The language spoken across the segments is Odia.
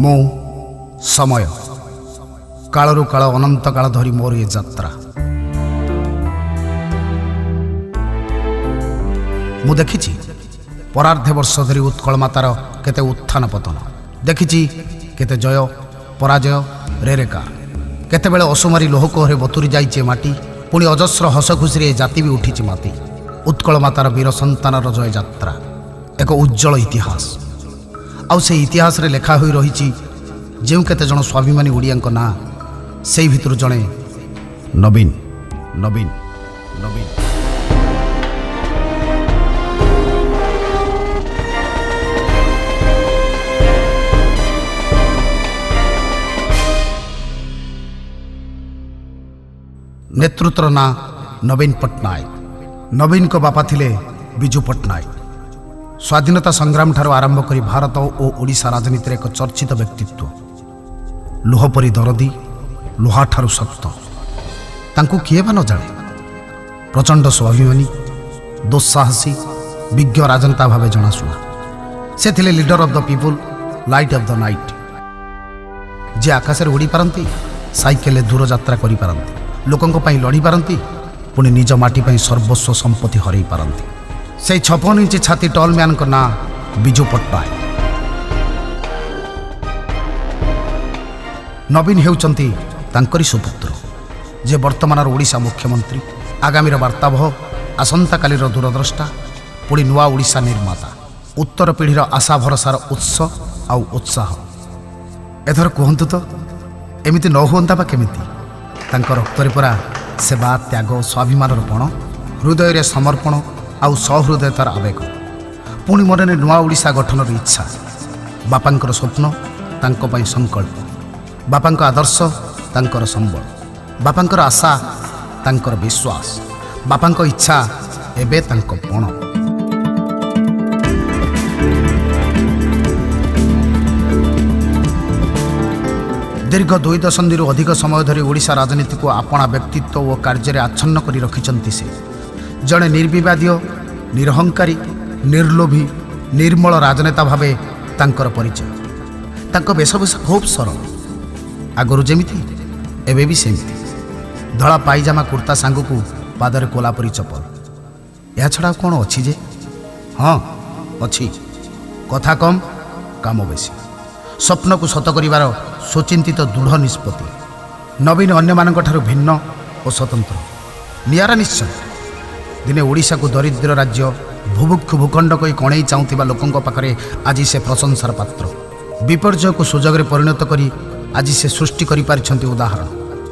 ମୁଁ ସମୟ କାଳରୁ କାଳ ଅନନ୍ତ କାଳ ଧରି ମୋର ଏ ଯାତ୍ରା। ମୁଁ ଦେଖିଛି ପରାର୍ଦ୍ଧେ ବର୍ଷ ଧରି ଉତ୍କଳ ମାତାର କେତେ ଉତ୍ଥାନ ପତନ, ଦେଖିଛି କେତେ ଜୟ ପରାଜୟ ରେରେକାର, କେତେବେଳେ ଅସୁମାରୀ ଲୋହକୋହରେ ବତୁରି ଯାଇଛି ମାଟି, ପୁଣି ଅଜସ୍ର ହସ ଖୁସିରେ ଏ ଜାତି ବି ଉଠିଛି ମାତି। ଉତ୍କଳ ମାତାର ବୀର ସନ୍ତାନର ଜୟ ଯାତ୍ରା ଏକ ଉଜ୍ଜଳ ଇତିହାସ। ଆଉ ସେହି ଇତିହାସରେ ଲେଖା ହୋଇ ରହିଛି ଯେଉଁ କେତେଜଣ ସ୍ୱାଭିମାନୀ ଓଡ଼ିଆଙ୍କ ନାଁ, ସେହି ଭିତରୁ ଜଣେ ନବୀନ ନବୀନ ନବୀନ। ନେତୃତ୍ୱର ନାଁ ନବୀନ ପଟ୍ଟନାୟକ। ନବୀନଙ୍କ ବାପା ଥିଲେ ବିଜୁ ପଟ୍ଟନାୟକ। ସ୍ୱାଧୀନତା ସଂଗ୍ରାମ ଠାରୁ ଆରମ୍ଭ କରି ଭାରତ ଓ ଓଡ଼ିଶା ରାଜନୀତିରେ ଏକ ଚର୍ଚ୍ଚିତ ବ୍ୟକ୍ତିତ୍ୱ। ଲୁହ ପରି ଦରଦୀ, ଲୁହାଠାରୁ ଶକ୍ତ, ତାଙ୍କୁ କିଏ ବା ନ ଜାଣେ। ପ୍ରଚଣ୍ଡ ସ୍ୱାଭିମାନୀ, ଦୁଃସାହସୀ, ବିଜ୍ଞ ରାଜନେତା ଭାବେ ଜଣାଶୁଣା। ସେ ଥିଲେ leader of the people, light of the night. ଯିଏ ଆକାଶରେ ଉଡ଼ିପାରନ୍ତି, ସାଇକେଲରେ ଦୂରଯାତ୍ରା କରିପାରନ୍ତି, ଲୋକଙ୍କ ପାଇଁ ଲଢ଼ିପାରନ୍ତି, ପୁଣି ନିଜ ମାଟି ପାଇଁ ସର୍ବସ୍ୱ ସମ୍ପତ୍ତି ହରାଇ ପାରନ୍ତି। ସେହି 56 ଇଞ୍ଚ ଛାତି ଟଲ୍ ମ୍ୟାନ୍ଙ୍କ ନାଁ ବିଜୁ ପଟ୍ଟନାୟକ। ନବୀନ ହେଉଛନ୍ତି ତାଙ୍କରି ସୁପୁତ୍ର, ଯିଏ ବର୍ତ୍ତମାନର ଓଡ଼ିଶା ମୁଖ୍ୟମନ୍ତ୍ରୀ, ଆଗାମୀର ବାର୍ତ୍ତାବହ, ଆସନ୍ତାକାଲିର ଦୂରଦ୍ରଷ୍ଟା, ପୁଣି ନୂଆ ଓଡ଼ିଶା ନିର୍ମାତା, ଉତ୍ତର ପିଢ଼ିର ଆଶା ଭରସାର ଉତ୍ସ ଆଉ ଉତ୍ସାହ। ଏଥର କୁହନ୍ତୁ ତ, ଏମିତି ନ ହୁଅନ୍ତା ବା କେମିତି? ତାଙ୍କ ରକ୍ତରେ ପରା ସେବା, ତ୍ୟାଗ, ସ୍ୱାଭିମାନର ପଣ, ହୃଦୟରେ ସମର୍ପଣ ଆଉ ସହୃଦୟତାର ଆବେଗ, ପୁଣି ମନରେ ନୂଆ ଓଡ଼ିଶା ଗଠନର ଇଚ୍ଛା। ବାପାଙ୍କର ସ୍ୱପ୍ନ ତାଙ୍କ ପାଇଁ ସଂକଳ୍ପ, ବାପାଙ୍କ ଆଦର୍ଶ ତାଙ୍କର ସମ୍ବଳ, ବାପାଙ୍କର ଆଶା ତାଙ୍କର ବିଶ୍ୱାସ, ବାପାଙ୍କ ଇଚ୍ଛା ଏବେ ତାଙ୍କ ପଣ। ଦୀର୍ଘ 2 ଦଶନ୍ଧିରୁ ଅଧିକ ସମୟ ଧରି ଓଡ଼ିଶା ରାଜନୀତିକୁ ଆପଣା ବ୍ୟକ୍ତିତ୍ୱ ଓ କାର୍ଯ୍ୟରେ ଆଚ୍ଛନ୍ନ କରି ରଖିଛନ୍ତି ସେ। ଜଣେ ନିର୍ବିବାଦୀୟ, ନିରହଙ୍କାରୀ, ନିର୍ଲୋଭୀ, ନିର୍ମଳ ରାଜନେତା ଭାବେ ତାଙ୍କର ପରିଚୟ। ତାଙ୍କ ବେଶଭୂଷା ଖୁବ୍ ସରଳ, ଆଗରୁ ଯେମିତି ଏବେ ବି ସେମିତି। ଧଳା ପାଇଜାମା କୁର୍ତ୍ତା ସାଙ୍ଗକୁ ପାଦରେ କୋଲାପରି ଚପଲ। ଏହା ଛଡ଼ା ଆଉ କ'ଣ ଅଛି ଯେ? ହଁ ଅଛି, କଥା କମ୍, କାମ ବେଶୀ। ସ୍ୱପ୍ନକୁ ସତ କରିବାର ସୁଚିନ୍ତିତ ଦୃଢ଼ ନିଷ୍ପତ୍ତି। ନବୀନ ଅନ୍ୟମାନଙ୍କ ଠାରୁ ଭିନ୍ନ ଓ ସ୍ୱତନ୍ତ୍ର, ନିଆରା ନିଶ୍ଚୟ। ଦିନେ ଓଡ଼ିଶାକୁ ଦରିଦ୍ର ରାଜ୍ୟ, ଭୁଭୁକ୍ଷୁ ଭୂଖଣ୍ଡ କହି କଣେଇ ଚାହୁଁଥିବା ଲୋକଙ୍କ ପାଖରେ ଆଜି ସେ ପ୍ରଶଂସାର ପାତ୍ର। ବିପର୍ଯ୍ୟୟକୁ ସୁଯୋଗରେ ପରିଣତ କରି ଆଜି ସେ ସୃଷ୍ଟି କରିପାରିଛନ୍ତି ଉଦାହରଣ।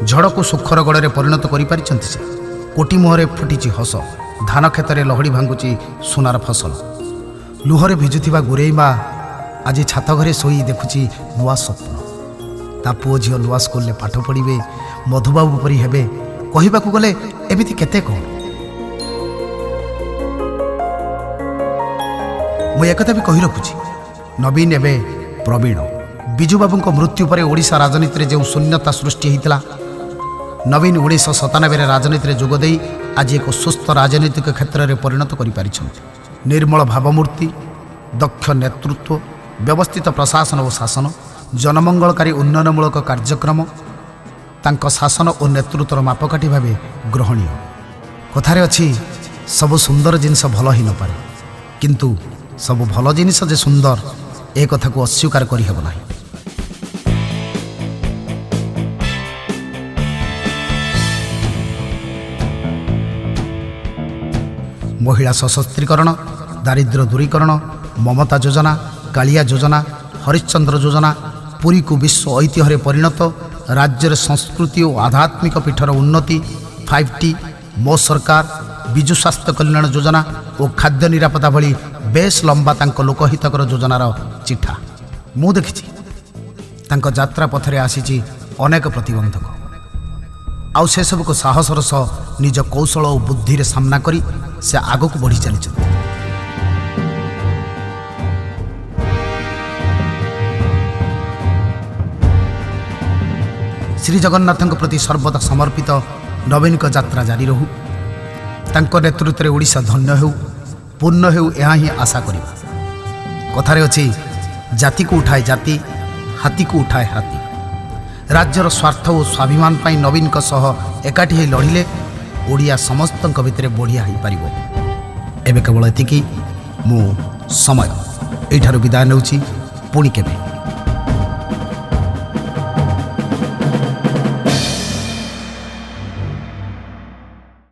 ଝଡ଼କୁ ସୁଖର ଗଡ଼ରେ ପରିଣତ କରିପାରିଛନ୍ତି ସେ। କୋଟି ମୁହଁରେ ଫୁଟିଛି ହସ, ଧାନ କ୍ଷେତରେ ଲହଡ଼ି ଭାଙ୍ଗୁଛି ସୁନାର ଫସଲ। ଲୁହରେ ଭିଜୁଥିବା ଗୁରେଇ ମା ଆଜି ଛାତ ଘରେ ଶୋଇ ଦେଖୁଛି ନୂଆ ସ୍ୱପ୍ନ। ତା ପୁଅ ଝିଅ ନୂଆ ସ୍କୁଲରେ ପାଠ ପଢ଼ିବେ, ମଧୁବାବୁ ପରି ହେବେ। କହିବାକୁ ଗଲେ ଏମିତି କେତେ କ'ଣ। ମୁଁ ଏକଥା ବି କହି ରଖୁଛି, ନବୀନ ଏବେ ପ୍ରବୀଣ। ବିଜୁବାବୁଙ୍କ ମୃତ୍ୟୁ ପରେ ଓଡ଼ିଶା ରାଜନୀତିରେ ଯେଉଁ ଶୂନ୍ୟତା ସୃଷ୍ଟି ହୋଇଥିଲା, ନବୀନ 1997ରେ ରାଜନୀତିରେ ଯୋଗ ଦେଇ ଆଜି ଏକ ସୁସ୍ଥ ରାଜନୈତିକ କ୍ଷେତ୍ରରେ ପରିଣତ କରିପାରିଛନ୍ତି। ନିର୍ମଳ ଭାବମୂର୍ତ୍ତି, ଦକ୍ଷ ନେତୃତ୍ୱ, ବ୍ୟବସ୍ଥିତ ପ୍ରଶାସନ ଓ ଶାସନ, ଜନମଙ୍ଗଳକାରୀ ଉନ୍ନୟନମୂଳକ କାର୍ଯ୍ୟକ୍ରମ ତାଙ୍କ ଶାସନ ଓ ନେତୃତ୍ୱର ମାପକାଠି ଭାବେ ଗ୍ରହଣୀୟ। କଥାରେ ଅଛି, ସବୁ ସୁନ୍ଦର ଜିନିଷ ଭଲ ହିଁ ନପାରେ, କିନ୍ତୁ ସବୁ ଭଲ ଜିନିଷ ଯେ ସୁନ୍ଦର, ଏ କଥାକୁ ଅସ୍ୱୀକାର କରିହେବ ନାହିଁ। ମହିଳା ସଶସ୍ତ୍ରୀକରଣ, ଦାରିଦ୍ର୍ୟ ଦୂରୀକରଣ, ମମତା ଯୋଜନା, କାଳିଆ ଯୋଜନା, ହରିଶ୍ଚନ୍ଦ୍ର ଯୋଜନା, ପୁରୀକୁ ବିଶ୍ୱ ଐତିହ୍ୟରେ ପରିଣତ, ରାଜ୍ୟରେ ସଂସ୍କୃତି ଓ ଆଧ୍ୟାତ୍ମିକ ପୀଠର ଉନ୍ନତି, 5T, ମୋ ସରକାର, ବିଜୁ ସ୍ୱାସ୍ଥ୍ୟ କଲ୍ୟାଣ ଯୋଜନା ଓ ଖାଦ୍ୟ ନିରାପତ୍ତା ଭଳି ବେଶ୍ ଲମ୍ବା ତାଙ୍କ ଲୋକହିତକର ଯୋଜନାର ଚିଠା। ମୁଁ ଦେଖିଛି ତାଙ୍କ ଯାତ୍ରା ପଥରେ ଆସିଛି ଅନେକ ପ୍ରତିବନ୍ଧକ, ଆଉ ସେସବୁକୁ ସାହସର ସହ ନିଜ କୌଶଳ ଓ ବୁଦ୍ଧିରେ ସାମ୍ନା କରି ସେ ଆଗକୁ ବଢ଼ି ଚାଲିଛନ୍ତି। ଶ୍ରୀଜଗନ୍ନାଥଙ୍କ ପ୍ରତି ସର୍ବଦା ସମର୍ପିତ ନବୀନଙ୍କ ଯାତ୍ରା ଜାରି ରହୁ। ତାଙ୍କ ନେତୃତ୍ୱରେ ଓଡ଼ିଶା ଧନ୍ୟ ହେଉ, ପୂର୍ଣ୍ଣ ହେଉ, ଏହା ହିଁ ଆଶା କରିବା। କଥାରେ ଅଛି, ଜାତିକୁ ଉଠାଏ ଜାତି, ହାତୀକୁ ଉଠାଏ ହାତୀ। ରାଜ୍ୟର ସ୍ୱାର୍ଥ ଓ ସ୍ୱାଭିମାନ ପାଇଁ ନବୀନଙ୍କ ସହ ଏକାଠି ହୋଇ ଲଢ଼ିଲେ ଓଡ଼ିଆ ସମସ୍ତଙ୍କ ଭିତରେ ବଢ଼ିଆ ହୋଇପାରିବ। ଏବେ କେବଳ ଏତିକି। ମୁଁ ସମୟ ଏଇଠାରୁ ବିଦାୟ ନେଉଛି। ପୁଣି କେବେ